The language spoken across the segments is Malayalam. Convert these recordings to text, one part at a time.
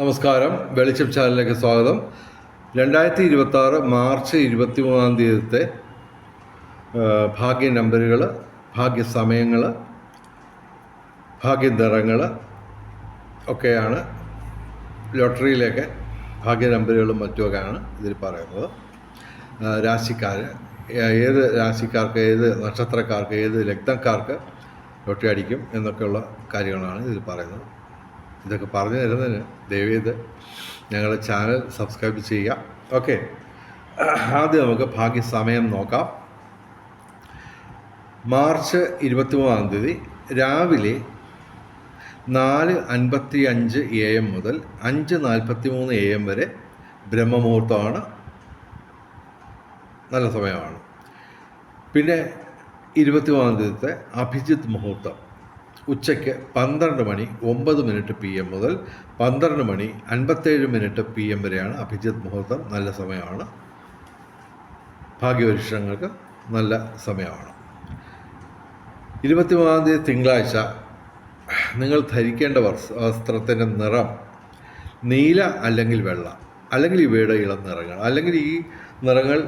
നമസ്കാരം, വെളിച്ചം ചാനലിലേക്ക് സ്വാഗതം. 2026 മാർച്ച് 23 ഭാഗ്യ നമ്പറുകൾ, ഭാഗ്യ സമയങ്ങൾ, ഭാഗ്യ നിറങ്ങൾ ഒക്കെയാണ് ലോട്ടറിയിലേക്ക് ഭാഗ്യ നമ്പറുകളും മറ്റുമൊക്കെയാണ് ഇതിൽ പറയുന്നത്. രാശിക്കാർ, ഏത് രാശിക്കാർക്ക്, ഏത് നക്ഷത്രക്കാർക്ക്, ഏത് ലഗ്നക്കാർക്ക് ലോട്ടറി അടിക്കും എന്നൊക്കെയുള്ള കാര്യങ്ങളാണ് ഇതിൽ പറയുന്നത്. ഇതൊക്കെ പറഞ്ഞു തരുന്നതിന് ദയവേത് ഞങ്ങളുടെ ചാനൽ സബ്സ്ക്രൈബ് ചെയ്യുക. ഓക്കെ, ആദ്യം നമുക്ക് ഭാഗ്യ സമയം നോക്കാം. മാർച്ച് 23 രാവിലെ 4:55 AM മുതൽ 5:43 AM വരെ ബ്രഹ്മമുഹൂർത്തമാണ്, നല്ല സമയമാണ്. പിന്നെ 23 അഭിജിത്ത് മുഹൂർത്തം ഉച്ചയ്ക്ക് 12:09 PM മുതൽ 12:57 PM വരെയാണ് അഭിജിത്ത് മുഹൂർത്തം, നല്ല സമയമാണ്. ഭാഗ്യപരീക്ഷണങ്ങൾക്ക് നല്ല സമയമാണ്. 23 തിങ്കളാഴ്ച നിങ്ങൾ ധരിക്കേണ്ട വസ്ത്രത്തിൻ്റെ നിറം നീല അല്ലെങ്കിൽ വെള്ള, അല്ലെങ്കിൽ ഇവയുടെ ഇളം നിറങ്ങൾ, അല്ലെങ്കിൽ ഈ നിറങ്ങൾ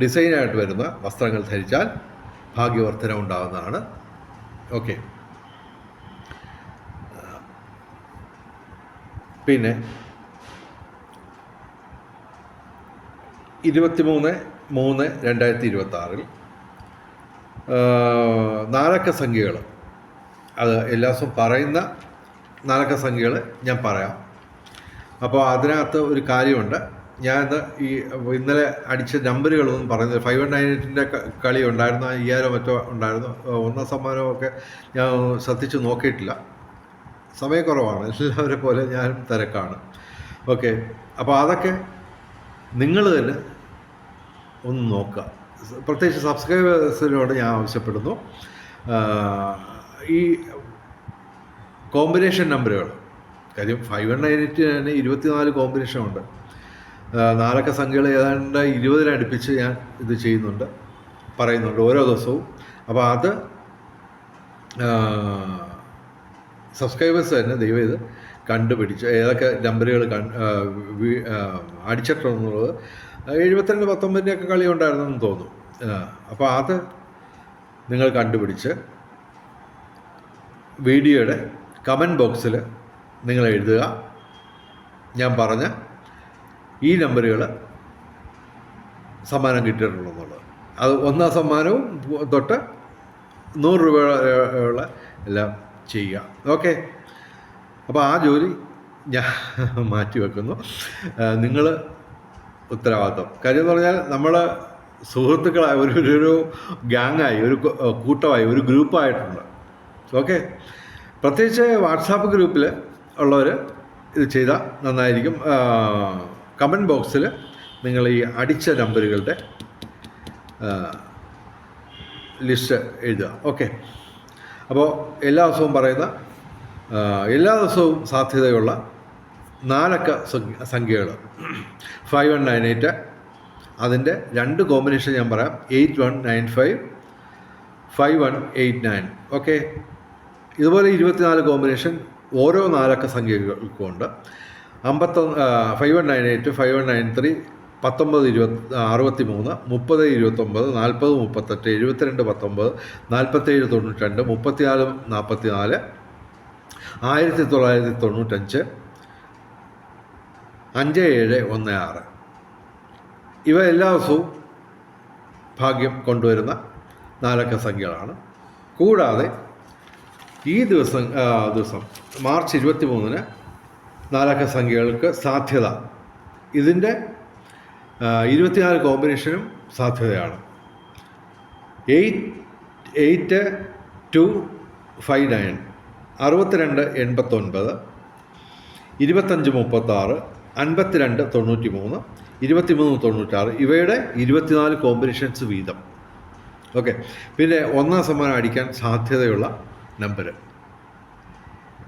ഡിസൈനായിട്ട് വരുന്ന വസ്ത്രങ്ങൾ ധരിച്ചാൽ ഭാഗ്യവർദ്ധന ഉണ്ടാകുന്നതാണ്. ഓക്കെ, പിന്നെ 23/3/2026 നാലക്ക സംഖ്യകൾ, അത് എല്ലാ ദിവസവും പറയുന്ന നാലക്ക സംഖ്യകൾ ഞാൻ പറയാം. അപ്പോൾ അതിനകത്ത് ഒരു കാര്യമുണ്ട്. ഞാൻ ഇന്നലെ അടിച്ച നമ്പറുകളൊന്നും പറയുന്നത് 5198 കളി ഉണ്ടായിരുന്നു, 5000 മറ്റോ ഉണ്ടായിരുന്നു. ഒന്നാം സമ്മാനമൊക്കെ ഞാൻ ശ്രദ്ധിച്ച് നോക്കിയിട്ടില്ല, സമയക്കുറവാണ്, എല്ലാവരെ പോലെ ഞാനും തിരക്കാണ്. ഓക്കെ, അപ്പോൾ അതൊക്കെ നിങ്ങൾ തന്നെ ഒന്ന് നോക്കുക. പ്രത്യേകിച്ച് സബ്സ്ക്രൈബേഴ്സിനോട് ഞാൻ ആവശ്യപ്പെടുന്നു, ഈ കോമ്പിനേഷൻ നമ്പറുകൾ, കാര്യം 5198 തന്നെ 24 കോമ്പിനേഷൻ ഉണ്ട്. നാലക്ക സംഖ്യകൾ ഏതാണ്ട് 20 അടുപ്പിച്ച് ഞാൻ ഇത് പറയുന്നുണ്ട് ഓരോ ദിവസവും. അപ്പോൾ അത് സബ്സ്ക്രൈബേഴ്സ് തന്നെ ദയവ് ചെയ്ത് കണ്ടുപിടിച്ച് ഏതൊക്കെ നമ്പറുകൾ അടിച്ചിട്ടുണ്ടെന്നുള്ളത്. 72-19 കളി ഉണ്ടായിരുന്നെന്ന് തോന്നുന്നു. അപ്പോൾ അത് നിങ്ങൾ കണ്ടുപിടിച്ച് വീഡിയോയുടെ കമൻറ്റ് ബോക്സിൽ നിങ്ങൾ എഴുതുക, ഞാൻ പറഞ്ഞ ഈ നമ്പറുകൾ സമ്മാനം കിട്ടിയിട്ടുണ്ടെന്നുള്ളത്. അത് ഒന്നാം സമ്മാനവും തൊട്ട് 100 രൂപയുള്ള എല്ലാം ചെയ്യുക. ഓക്കെ, അപ്പോൾ ആ ജോലി ഞാൻ മാറ്റി വെക്കുന്നു. നിങ്ങൾ ഉത്തരവാദിത്വം, കാര്യം എന്ന് പറഞ്ഞാൽ നമ്മൾ സുഹൃത്തുക്കളായി ഒരു ഗ്യാങ്ങായി, ഒരു കൂട്ടമായി, ഒരു ഗ്രൂപ്പായിട്ടുണ്ട്. ഓക്കെ, പ്രത്യേകിച്ച് വാട്സാപ്പ് ഗ്രൂപ്പിൽ ഉള്ളവർ ഇത് ചെയ്താൽ നന്നായിരിക്കും. കമൻറ്റ് ബോക്സിൽ നിങ്ങൾ ഈ അടിച്ച നമ്പറുകളുടെ ലിസ്റ്റ് എഴുതുക. ഓക്കെ, അപ്പോൾ എല്ലാ ദിവസവും പറയുന്ന, എല്ലാ ദിവസവും സാധ്യതയുള്ള നാലക്ക സംഖ്യകൾ 5198, അതിൻ്റെ 2 കോമ്പിനേഷൻ ഞാൻ പറയാം, 8195, 5189. ഓക്കെ, ഇതുപോലെ 24 കോമ്പിനേഷൻ ഓരോ നാലക്ക സംഖ്യകൾക്കുമുണ്ട്. 5198, 5193, 1963, 3029, 4038, 7219, 4792, 3444, 1995, 5716. ഇവ എല്ലാ ദിവസവും ഭാഗ്യം കൊണ്ടുവരുന്ന നാലക്ക സംഖ്യകളാണ്. കൂടാതെ ഈ ദിവസം മാർച്ച് 23 നാലക്ക സംഖ്യകൾക്ക് സാധ്യത, ഇതിൻ്റെ 24 കോമ്പിനേഷനും സാധ്യതയാണ്. 8259, 6289, 2536, 5293, 2396 ഇവയുടെ 24 കോമ്പിനേഷൻസ് വീതം. ഓക്കെ, പിന്നെ ഒന്നാം സമ്മാനം അടിക്കാൻ സാധ്യതയുള്ള നമ്പർ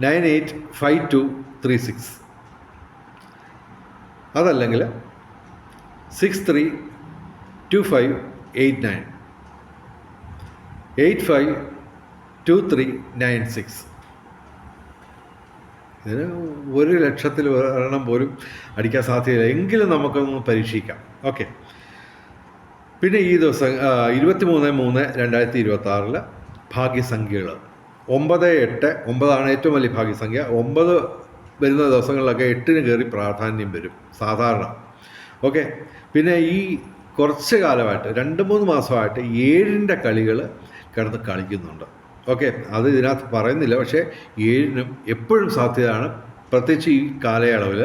985236, അതല്ലെങ്കിൽ 632589, 852396. ഇതിന് 1,00,000-ൽ ഒരെണ്ണം പോലും അടിക്കാൻ സാധ്യതയില്ല. എങ്കിലും നമുക്കൊന്ന് പരീക്ഷിക്കാം. ഓക്കെ. പിന്നെ ഈ ദിവസം 23/3/2026 ഭാഗ്യസംഖ്യകൾ 9, 8. 9 ഏറ്റവും വലിയ ഭാഗ്യസംഖ്യ. 9 വരുന്ന ദിവസങ്ങളിലൊക്കെ 8-ന് കയറി പ്രാധാന്യം വരും സാധാരണ. ഓക്കെ. പിന്നെ ഈ കുറച്ച് കാലമായിട്ട് 2-3 മാസമായിട്ട് 7-ൻ്റെ കളികൾ കിടന്ന് കളിക്കുന്നുണ്ട്. ഓക്കെ. അത് ഇതിനകത്ത് പറയുന്നില്ല, പക്ഷേ 7-നും എപ്പോഴും സാധ്യതയാണ്, പ്രത്യേകിച്ച് ഈ കാലയളവിൽ.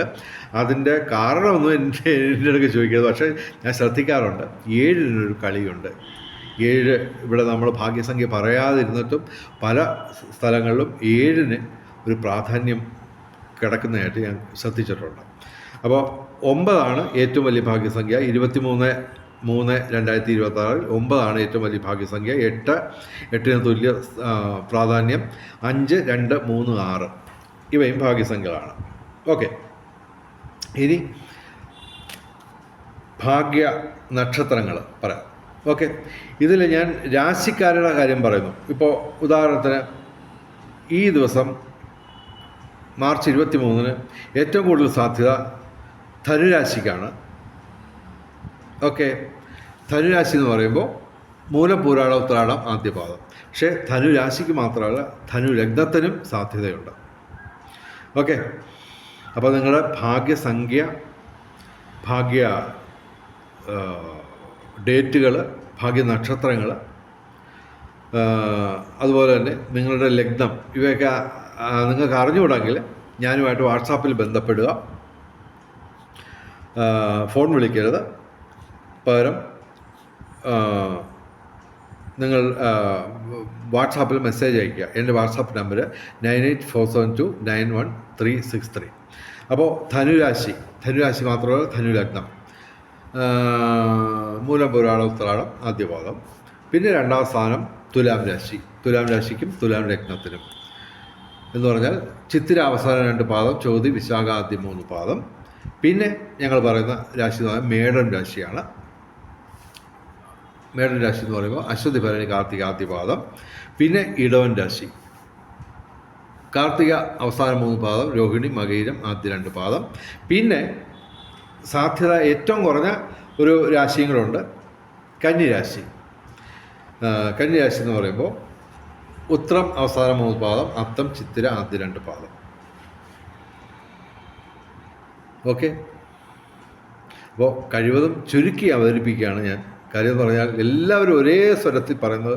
അതിൻ്റെ കാരണമൊന്നും എൻ്റെ അടുക്ക് ചോദിക്കരുത്, പക്ഷേ ഞാൻ ശ്രദ്ധിക്കാറുണ്ട്. 7-നൊരു കളിയുണ്ട്. 7 ഇവിടെ നമ്മൾ ഭാഗ്യസംഖ്യ പറയാതിരുന്നിട്ടും പല സ്ഥലങ്ങളിലും 7-ന് ഒരു പ്രാധാന്യം കിടക്കുന്നതായിട്ട് ഞാൻ ശ്രദ്ധിച്ചിട്ടുണ്ട്. അപ്പോൾ 9 ഏറ്റവും വലിയ ഭാഗ്യസംഖ്യ. 23/3/2026 9 ഏറ്റവും വലിയ ഭാഗ്യസംഖ്യ. 8-ന് തുല്യ പ്രാധാന്യം. 5, 2, 3, 6 ഇവയും ഭാഗ്യസംഖ്യകളാണ്. ഓക്കെ. ഇനി ഭാഗ്യ നക്ഷത്രങ്ങൾ പറയാം. ഓക്കെ. ഇതിൽ ഞാൻ രാശിക്കാരുടെ കാര്യം പറയുന്നു. ഇപ്പോൾ ഉദാഹരണത്തിന് ഈ ദിവസം മാർച്ച് 23-ന് ഏറ്റവും കൂടുതൽ സാധ്യത ധനുരാശിക്കാണ്. ഓക്കെ. ധനുരാശി എന്ന് പറയുമ്പോൾ മൂലം, പൂരാടം, ഉത്രാടം, ആദ്യപാദം. പക്ഷേ ധനുരാശിക്ക് മാത്രമല്ല, ധനുലഗ്നത്തിനും സാധ്യതയുണ്ട്. ഓക്കെ. അപ്പോൾ നിങ്ങളുടെ ഭാഗ്യസംഖ്യ, ഭാഗ്യ ഡേറ്റുകൾ, ഭാഗ്യ നക്ഷത്രങ്ങൾ, അതുപോലെ തന്നെ നിങ്ങളുടെ ലഗ്നം, ഇവയൊക്കെ നിങ്ങൾക്ക് അറിഞ്ഞുകൂടെങ്കിൽ ഞാനുമായിട്ട് വാട്സാപ്പിൽ ബന്ധപ്പെടുക. ഫോൺ വിളിക്കരുത്. പകരം നിങ്ങൾ വാട്സാപ്പിൽ മെസ്സേജ് അയയ്ക്കുക. എൻ്റെ വാട്സാപ്പ് നമ്പർ 9847291363. അപ്പോൾ ധനുരാശി മാത്രമല്ല, ധനുലഗ്നം, മൂലം, പൂരാടം, ഉത്രാടം, ആദ്യപാദം. പിന്നെ 2ാം സ്ഥാനം തുലാം രാശിക്കും തുലാം ലഗ്നത്തിനും എന്ന് പറഞ്ഞാൽ ചിത്തിര അവസാന 2 പാദം, ചോതി, വിശാഖ ആദ്യ 3 പാദം. പിന്നെ ഞങ്ങൾ പറയുന്ന രാശി എന്ന് പറയുന്നത് മേടൻ രാശിയാണ്. മേടൻ രാശി എന്ന് പറയുമ്പോൾ അശ്വതി, ഭരണി, കാർത്തിക ആദ്യപാദം. പിന്നെ ഇടവൻ രാശി, കാർത്തിക അവസാന 3 പാദം, രോഹിണി, മകയിരം ആദ്യ 2 പാദം. പിന്നെ സാധ്യത ഏറ്റവും കുറഞ്ഞ ഒരു രാശിയും കൂടെ ഉണ്ട്, കന്നിരാശി. കന്നിരാശി എന്ന് പറയുമ്പോൾ ഉത്രം അവസാന 3 പാദം, അത്തം, ചിത്തിര ആദ്യ 2 പാദം. ഓക്കെ. അപ്പോൾ കഴിവതും ചുരുക്കി അവതരിപ്പിക്കുകയാണ് ഞാൻ. കാര്യം എന്ന് പറഞ്ഞാൽ എല്ലാവരും ഒരേ സ്വരത്തിൽ പറയുന്നത്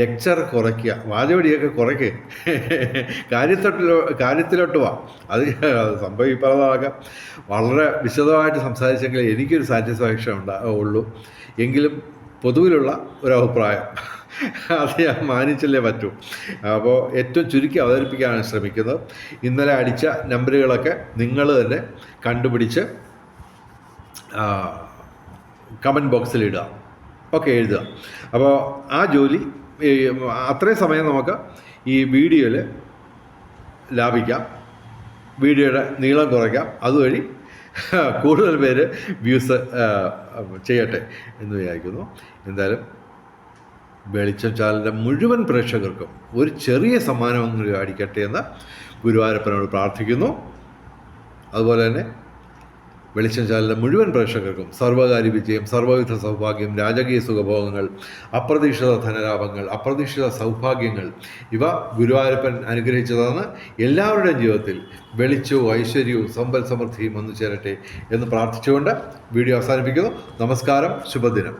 ലെക്ചർ കുറയ്ക്കുക, വാചവടിയൊക്കെ കുറയ്ക്കുക, കാര്യത്തിലോട്ട് വാ. അത് സംഭവം ഈ പറഞ്ഞതൊക്കെ വളരെ വിശദമായിട്ട് സംസാരിച്ചെങ്കിൽ എനിക്കൊരു സാറ്റിസ്ഫാക്ഷൻ ഉള്ളൂ. എങ്കിലും പൊതുവിലുള്ള ഒരഭിപ്രായം അത് ഞാൻ മാനിച്ചല്ലേ പറ്റൂ. അപ്പോൾ ഏറ്റവും ചുരുക്കി അവതരിപ്പിക്കാനാണ് ശ്രമിക്കുന്നത്. ഇന്നലെ അടിച്ച നമ്പറുകളൊക്കെ നിങ്ങൾ തന്നെ കണ്ടുപിടിച്ച് കമൻറ്റ് ബോക്സിൽ ഇടുക. ഓക്കെ, എഴുതുക. അപ്പോൾ ആ ജോലി അത്രയും സമയം നമുക്ക് ഈ വീഡിയോയിൽ ലാഭിക്കാം, വീഡിയോയുടെ നീളം കുറയ്ക്കാം. അതുവഴി കൂടുതൽ പേര് വ്യൂസ് ചെയ്യട്ടെ എന്ന് വിചാരിക്കുന്നു. എന്തായാലും വെളിച്ചം ചാനലിൻ്റെ മുഴുവൻ പ്രേക്ഷകർക്കും ഒരു ചെറിയ സമ്മാനമെങ്കിലും അടിക്കട്ടെ എന്ന് ഗുരുവായൂരപ്പനോട് പ്രാർത്ഥിക്കുന്നു. അതുപോലെ തന്നെ വെളിച്ചം ചാനലിൻ്റെ മുഴുവൻ പ്രേക്ഷകർക്കും സർവകാര്യ വിജയം, സർവ്വവിധ സൗഭാഗ്യം, രാജകീയ സുഖഭോഗങ്ങൾ, അപ്രതീക്ഷിത ധനലാഭങ്ങൾ, അപ്രതീക്ഷിത സൗഭാഗ്യങ്ങൾ ഇവ ഗുരുവായൂരപ്പൻ അനുഗ്രഹിച്ചതാണ്. എല്ലാവരുടെയും ജീവിതത്തിൽ വെളിച്ചവും ഐശ്വര്യവും സമ്പൽ സമൃദ്ധിയും വന്നു ചേരട്ടെ എന്ന് പ്രാർത്ഥിച്ചുകൊണ്ട് വീഡിയോ അവസാനിപ്പിക്കുന്നു. നമസ്കാരം, ശുഭദിനം.